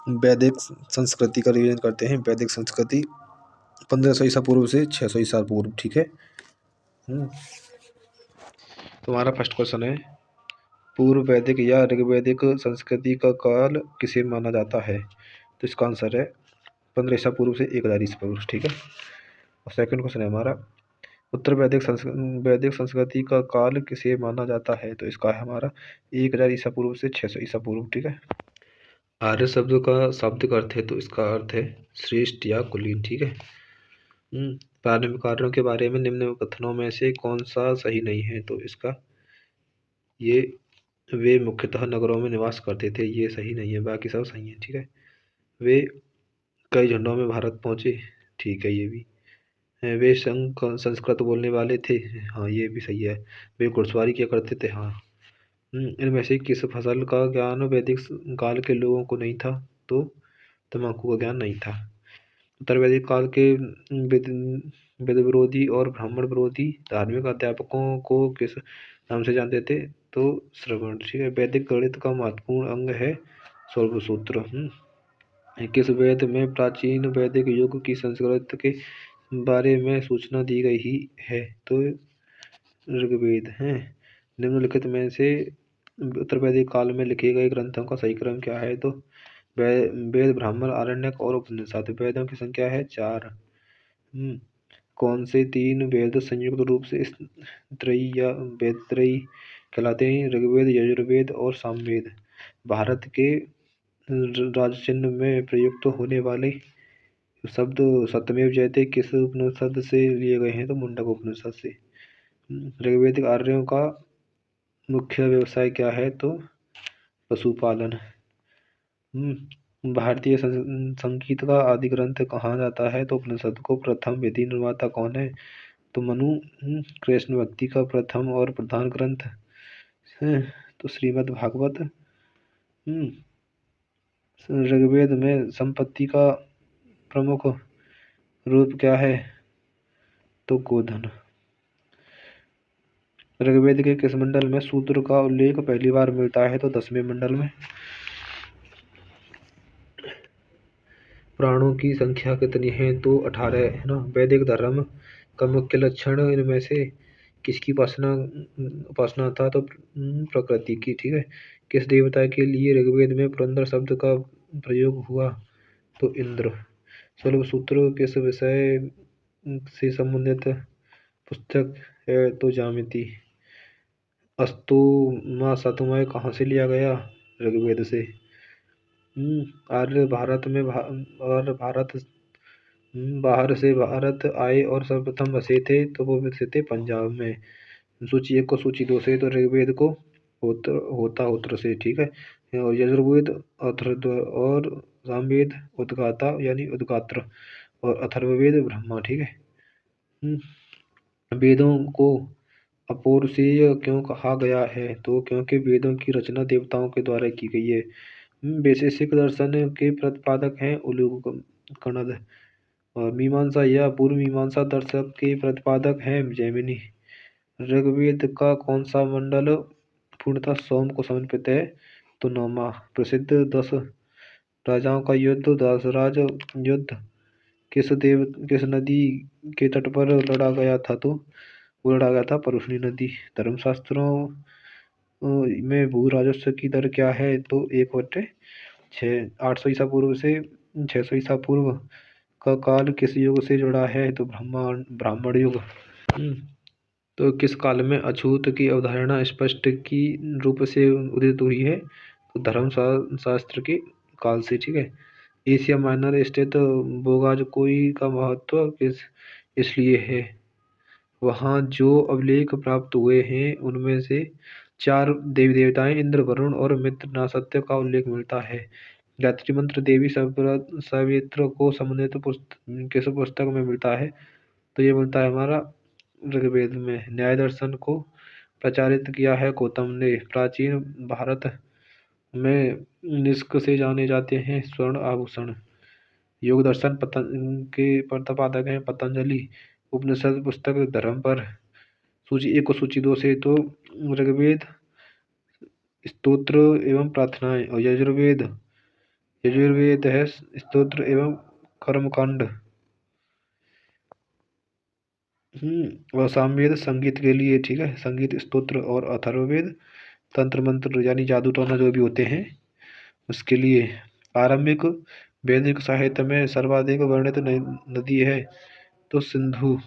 वैदिक संस्कृति का रिवीजन करते हैं। वैदिक संस्कृति 1500 ईसा पूर्व से 600 ईसा पूर्व। ठीक है। तुम्हारा फर्स्ट क्वेश्चन है, पूर्व वैदिक या ऋग्वैदिक संस्कृति का काल किसे माना जाता है? तो इसका आंसर है 15 ईसा पूर्व से 1000 ईसा पूर्व। ठीक है। और सेकंड क्वेश्चन है हमारा, उत्तर वैदिक संस्कृति का काल किसे माना जाता है? तो इसका है हमारा 1000 ईसा पूर्व से 600 ईसा पूर्व। ठीक है। आर्य शब्द का शाब्दिक अर्थ है, तो इसका अर्थ है श्रेष्ठ या कुलीन। ठीक है। प्रारंभिक कार्यों के बारे में निम्न कथनों में से कौन सा सही नहीं है? तो इसका ये वे मुख्यतः नगरों में निवास करते थे, ये सही नहीं है, बाकी सब सही है। ठीक है। वे कई झंडों में भारत पहुंचे, ठीक है, ये भी। वे संस्कृत बोलने वाले थे, हाँ ये भी सही है। वे घुड़सवारी किया करते थे, हाँ। इनमें से किस फसल का ज्ञान वैदिक काल के लोगों को नहीं था? तो तम्बाकू का ज्ञान नहीं था। उत्तर वैदिक काल के वेद विरोधी और ब्राह्मण विरोधी धार्मिक अध्यापकों को किस नाम से जानते थे? तो श्रवण। ठीक है। वैदिक गणित का महत्वपूर्ण अंग है स्वल्पसूत्र। किस वेद में प्राचीन वैदिक युग की संस्कृत के बारे में सूचना दी गई ही है? तो ऋग्वेद है। निम्नलिखित में से उत्तर वैदिक काल में लिखे गए ग्रंथों का सही क्रम क्या है? तो वेद, ब्राह्मण, आरण्यक और उपनिषद। वेदों की संख्या है 4। कौन से 3 वेद संयुक्त रूप से त्रयी या वेदत्रयी कहलाते हैं? ऋग्वेद, यजुर्वेद और सामवेद। भारत के राजचिन्ह में प्रयुक्त होने वाले शब्द सत्यमेव जयते किस उपनिषद से लिए गए हैं? तो मुंडक उपनिषद से। ऋग्वेदिक आर्यों का मुख्य व्यवसाय क्या है? तो पशुपालन। भारतीय संगीत का आदि ग्रंथ कहा जाता है? तो उपनिषद को। प्रथम वेदी निर्माता कौन है? तो मनु। कृष्ण भक्ति का प्रथम और प्रधान ग्रंथ है तो श्रीमद् भागवत। ऋग्वेद में संपत्ति का प्रमुख रूप क्या है? तो गोधन। ऋग्वेद के किस मंडल में शूद्र का उल्लेख पहली बार मिलता है? तो 10वें मंडल में। प्राणों की संख्या कितनी है? तो 18 है ना। वैदिक धर्म का मुख्य लक्षण इनमें से किसकी उपासना था? तो प्रकृति की। ठीक है। किस देवता के लिए ऋग्वेद में पुरंदर शब्द का प्रयोग हुआ? तो इंद्र। स्वल्पसूत्र किस विषय से संबंधित पुस्तक है? तो ज्यामिति। अस्तु माँ सतुमय कहाँ से लिया गया? ऋग्वेद से। आर्य बाहर से भारत आए और सर्वप्रथम बसे थे, तो वो बसे थे पंजाब में। सूची 1 को सूची 2 से, तो ऋग्वेद को होता से। ठीक है। और यजुर्वेद और सामवेद उद्गाता यानी उद्गात्र और अथर्ववेद ब्रह्मा। ठीक है। वेदों को अपौरुषेय क्यों कहा गया है? तो क्योंकि वेदों की रचना देवताओं के द्वारा की गई है। वैशेषिक दर्शन के प्रतिपादक हैं उलूक कणद। और मीमांसा या पूर्व मीमांसा दर्शक के प्रतिपादक हैं जैमिनी। ऋग्वेद का कौन सा मंडल पूर्णतः सोम को समर्पित है? तो 9वां। प्रसिद्ध 10 राजाओं का युद्ध, दासराज युद्ध किस नदी के तट पर लड़ा गया था? तो वो लड़ा गया था परुष्णी नदी। धर्मशास्त्रों में भू राजस्व की दर क्या है? तो 1/6। 800 ईसा पूर्व से 600 ईसा पूर्व का काल किस युग से जुड़ा है? तो ब्राह्मण युग। तो किस काल में अछूत की अवधारणा स्पष्ट की रूप से उदित हुई है? तो धर्म शास्त्र के काल से। ठीक है। एशिया माइनर स्थित बोगाजकोई का महत्व इसलिए है? वहाँ जो अभिलेख प्राप्त हुए हैं उनमें से 4 देवी देवताएं इंद्र, वरुण और मित्र नासत्य का उल्लेख मिलता है। गायत्री मंत्र देवी सवित्र को संबंधित किस पुस्तक में मिलता है? तो ये मिलता है हमारा ऋग्वेद में। न्याय दर्शन को प्रचारित किया है गौतम ने। प्राचीन भारत में निष्क से जाने जाते हैं स्वर्ण आभूषण। योग दर्शन के प्रतिपादक हैं पतंजलि। उपनिषद पुस्तक धर्म पर। सूची 1 को सूची 2 से, तो ऋग्वेद स्तोत्र एवं प्रार्थनाएं और यजुर्वेद यजुर्वेद है स्तोत्र एवं कर्मकांड। और सामवेद संगीत के लिए, ठीक है, संगीत स्तोत्र। और अथर्ववेद तंत्र मंत्र यानी जादू टोना जो भी होते हैं उसके लिए। आरंभिक वैदिक साहित्य में सर्वाधिक वर्णित नदी है तो सिंधु।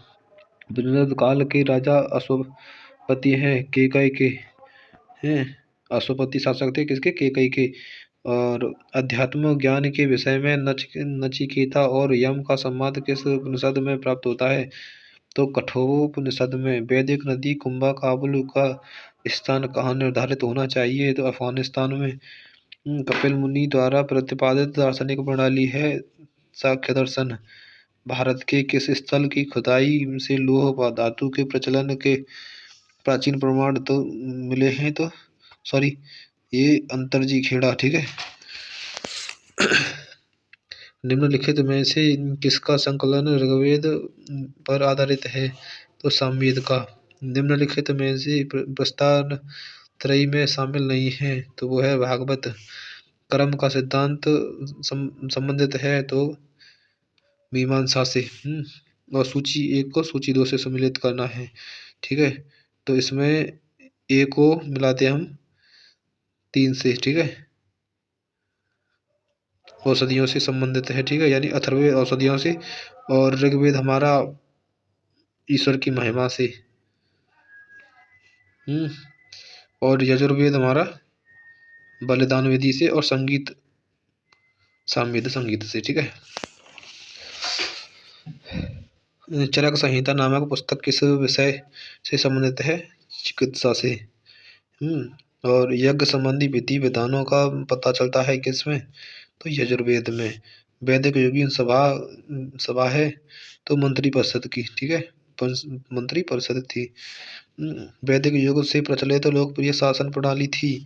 बृहद काल के राजा अश्वपति हैं केकई के, हैं अश्वपति शासक थे किसके, केकई के। और अध्यात्म ज्ञान के विषय में नचिकेता और यम का संवाद किस उपनिषद में प्राप्त होता है तो कठोपनिषद में। वैदिक नदी कुंभा काबुल का स्थान कहाँ निर्धारित होना चाहिए तो अफगानिस्तान में। कपिल मुनि द्वारा प्रतिपादित दार्शनिक प्रणाली है सांख्य दर्शन। भारत के किस स्थल की खुदाई से लौह व धातु के प्रचलन के प्राचीन प्रमाण तो मिले हैं तो सॉरी ये अंतरजी खेड़ा, ठीक है। निम्नलिखित में से किसका संकलन ऋग्वेद पर आधारित है तो सामवेद का। निम्नलिखित में से प्रस्तान त्रयी में शामिल नहीं है तो वो है भागवत। कर्म का सिद्धांत संबंधित है तो मीमांसा से। और सूची 1 को सूची 2 से सम्मिलित करना है, ठीक है। तो इसमें ए को मिलाते हम 3 से, ठीक है। औषधियों से संबंधित है, ठीक है, यानी अथर्ववेद औषधियों से। और ऋग्वेद हमारा ईश्वर की महिमा से। और यजुर्वेद हमारा बलिदान विधि से। और संगीत सामवेद संगीत से, ठीक है। चरक संहिता नामक पुस्तक किस विषय से संबंधित है चिकित्सा से। और यज्ञ संबंधी विधि विधानों का पता चलता है किसमें तो यजुर्वेद में। वैदिक युगीन सभा है तो मंत्री परिषद की, ठीक है, मंत्री परिषद थी। वैदिक युग से प्रचलित लोकप्रिय शासन प्रणाली थी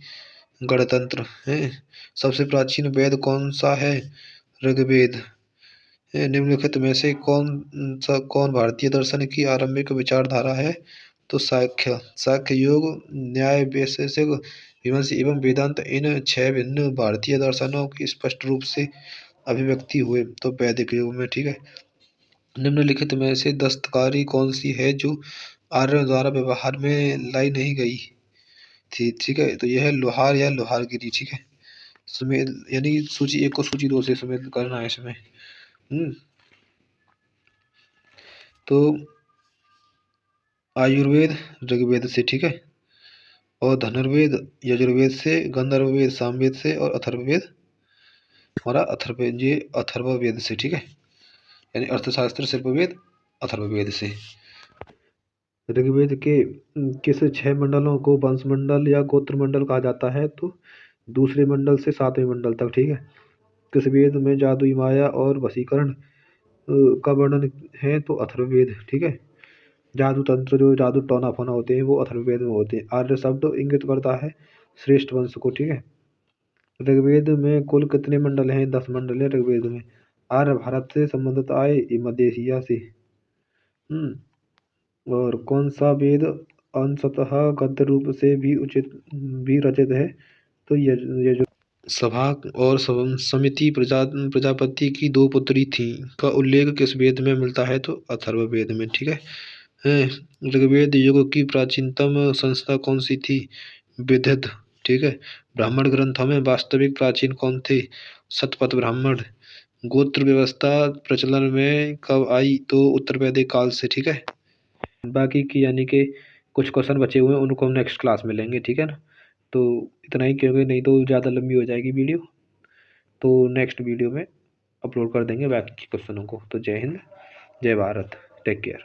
गणतंत्र है। सबसे प्राचीन वेद कौन सा है ऋग्वेद। निम्नलिखित में से कौन भारतीय दर्शन की आरंभिक विचारधारा है तो साख्य योग न्याय वैशेषिक मीमांसा एवं वेदांत इन 6 भिन्न भारतीय दर्शनों की स्पष्ट रूप से अभिव्यक्ति हुए तो वैदिक युग में, ठीक है। निम्नलिखित में से दस्तकारी कौन सी है जो आर्यों द्वारा व्यवहार में लाई नहीं गई थी, ठीक है। तो यह है लोहार या लोहारगिरी, ठीक है। सुमेध यानी सूची 1 को सूची 2 से सुमेध करना है इसमें। तो आयुर्वेद ऋग्वेद से, ठीक है। और धनुर्वेद यजुर्वेद से, गंधर्ववेद सामवेद से। और अथर्ववेद हमारा अथर्ववेद ये अथर्ववेद से, ठीक है, यानी अर्थशास्त्र शिल्पवेद अथर्ववेद से। ऋग्वेद के किस 6 मंडलों को वंश मंडल या गोत्र मंडल कहा जाता है तो दूसरे मंडल से 7वें मंडल तक, ठीक है। किस वेद में जादुई माया और वशीकरण का वर्णन है तो अथर्ववेद, ठीक है। जादू तंत्र जो जादू टोना फोना होते हैं वो अथर्ववेद में होते हैं। आर्य शब्द इंगित करता है श्रेष्ठ वंश को, ठीक है। ऋग्वेद में कुल कितने मंडल हैं 10 मंडल है ऋग्वेद में। आर्य भारत से संबंधित आए मध्य एशिया से। और कौन सा वेद अंशतः गद्य रूप से भी रचित है तो ये जो सभा और समिति प्रजापति की 2 पुत्री थी का उल्लेख किस वेद में मिलता है तो अथर्ववेद में, ठीक है। ऋग्वेद युग की प्राचीनतम संस्था कौन सी थी विदध, ठीक है। ब्राह्मण ग्रंथों में वास्तविक प्राचीन कौन थे शतपथ ब्राह्मण। गोत्र व्यवस्था प्रचलन में कब आई तो उत्तर वैदिक काल से, ठीक है। बाकी की यानी कि कुछ क्वेश्चन बचे हुए हैं उनको हम नेक्स्ट क्लास में लेंगे, ठीक है ना। तो इतना ही, क्योंकि नहीं तो ज़्यादा लंबी हो जाएगी वीडियो। तो नेक्स्ट वीडियो में अपलोड कर देंगे बाकी के क्वेश्चनों को। तो जय हिंद, जय भारत, टेक केयर।